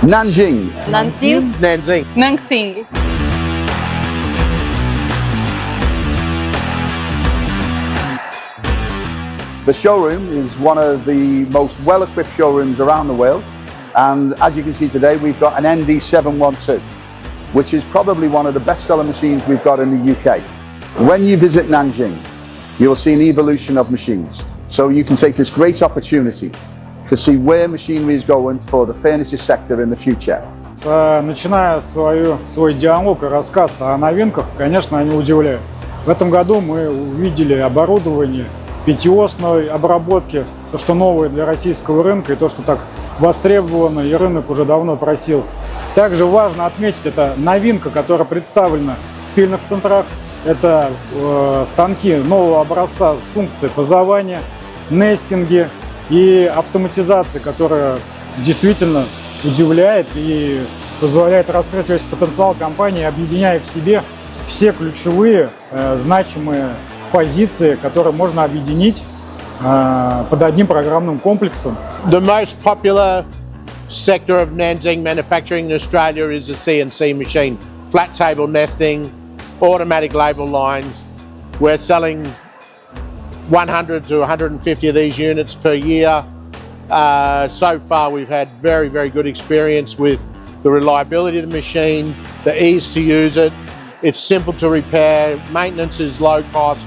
Nanxing. Nanxing. Nanxing. Nanxing. The showroom is one of the most well-equipped showrooms around the world, and as you can see today we've got an ND712, which is probably one of the best-selling machines we've got in the UK. When you visit Nanxing, you will see an evolution of machines, so you can take this great opportunity to see where machinery is going for the furniture sector in the future. Начиная свой диалог и рассказ о новинках, конечно, они удивляют. В этом году мы увидели оборудование пятиосной обработки, то, что новое для российского рынка и то, что так востребовано и рынок уже давно просил. Также важно отметить, это новинка, которая представлена в пильных центрах. Это станки нового образца с функцией фазования, нестинги и автоматизации, которая действительно удивляет и позволяет раскрыть весь потенциал компании, объединяя в себе все ключевые значимые позиции, которые можно объединить под одним программным комплексом. The most popular sector of Nanxing manufacturing in Australia is the CNC machine. Flat table nesting, automatic label lines. We're selling 100 to 150 of these units per year. So far we've had very good experience with the reliability of the machine, the ease to use it. It's simple to repair, maintenance is low cost,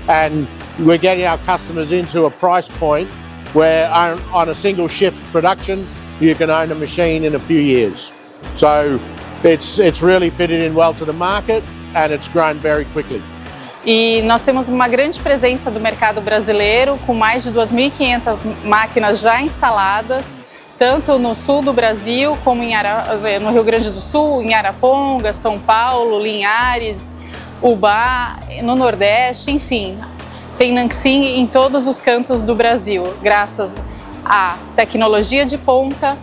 and we're getting our customers into a price point where on a single shift production you can own a machine in a few years. So it's really fitted in well to the market and it's grown very quickly. E nós temos uma grande presença do mercado brasileiro, com mais de 2.500 máquinas já instaladas, tanto no sul do Brasil, como no Rio Grande do Sul, em Araponga, São Paulo, Linhares, Ubá, no Nordeste, enfim. Tem Nanxing em todos os cantos do Brasil, graças à tecnologia de ponta,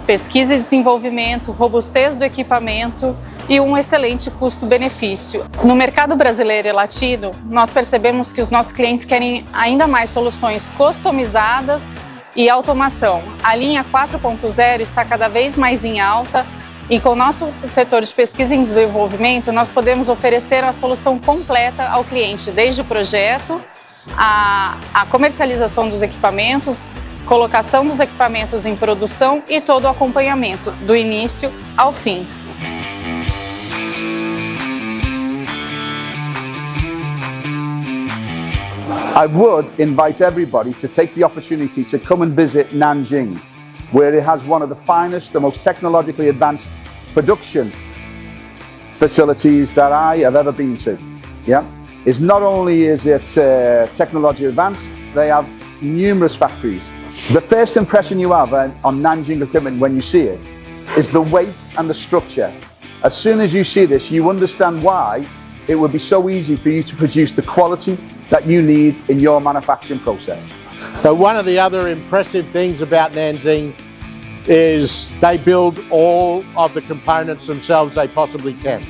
pesquisa e desenvolvimento, robustez do equipamento e um excelente custo-benefício. No mercado brasileiro e latino, nós percebemos que os nossos clientes querem ainda mais soluções customizadas e automação. A linha 4.0 está cada vez mais em alta e com o nosso setor de pesquisa e desenvolvimento, nós podemos oferecer a solução completa ao cliente, desde o projeto, a comercialização dos equipamentos, colocação dos equipamentos em produção e todo o acompanhamento, do início ao fim. I would invite everybody to take the opportunity to come and visit Nanxing, where it has one of the finest, the most technologically advanced production facilities that I have ever been to. Yeah, it's not only is it technologically advanced, they have numerous factories. The first impression you have on Nanxing equipment when you see it is the weight and the structure. As soon as you see this, you understand why it would be so easy for you to produce the quality that you need in your manufacturing process. So one of the other impressive things about Nanxing is they build all of the components themselves they possibly can.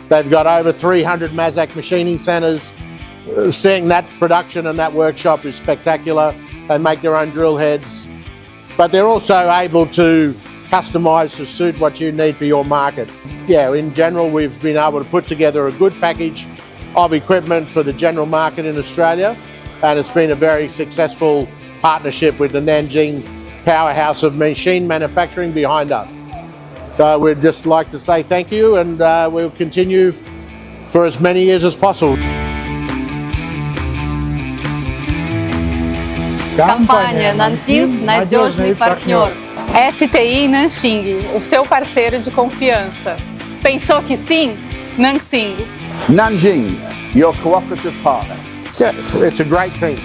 They've got over 300 Mazak machining centres. Seeing that production and that workshop is spectacular. They make their own drill heads, but they're also able to customise to suit what you need for your market. Yeah, in general, we've been able to put together a good package of equipment for the general market in Australia, and it's been a very successful partnership with the Nanxing powerhouse of machine manufacturing behind us. So we'd just like to say thank you, and we'll continue for as many years as possible. Компания Nanxing – надежный партнер. STI Nanxing, o seu parceiro de confiança. Pensou que sim? Nanxing. Nanxing, your cooperative partner. Yeah, it's a great team.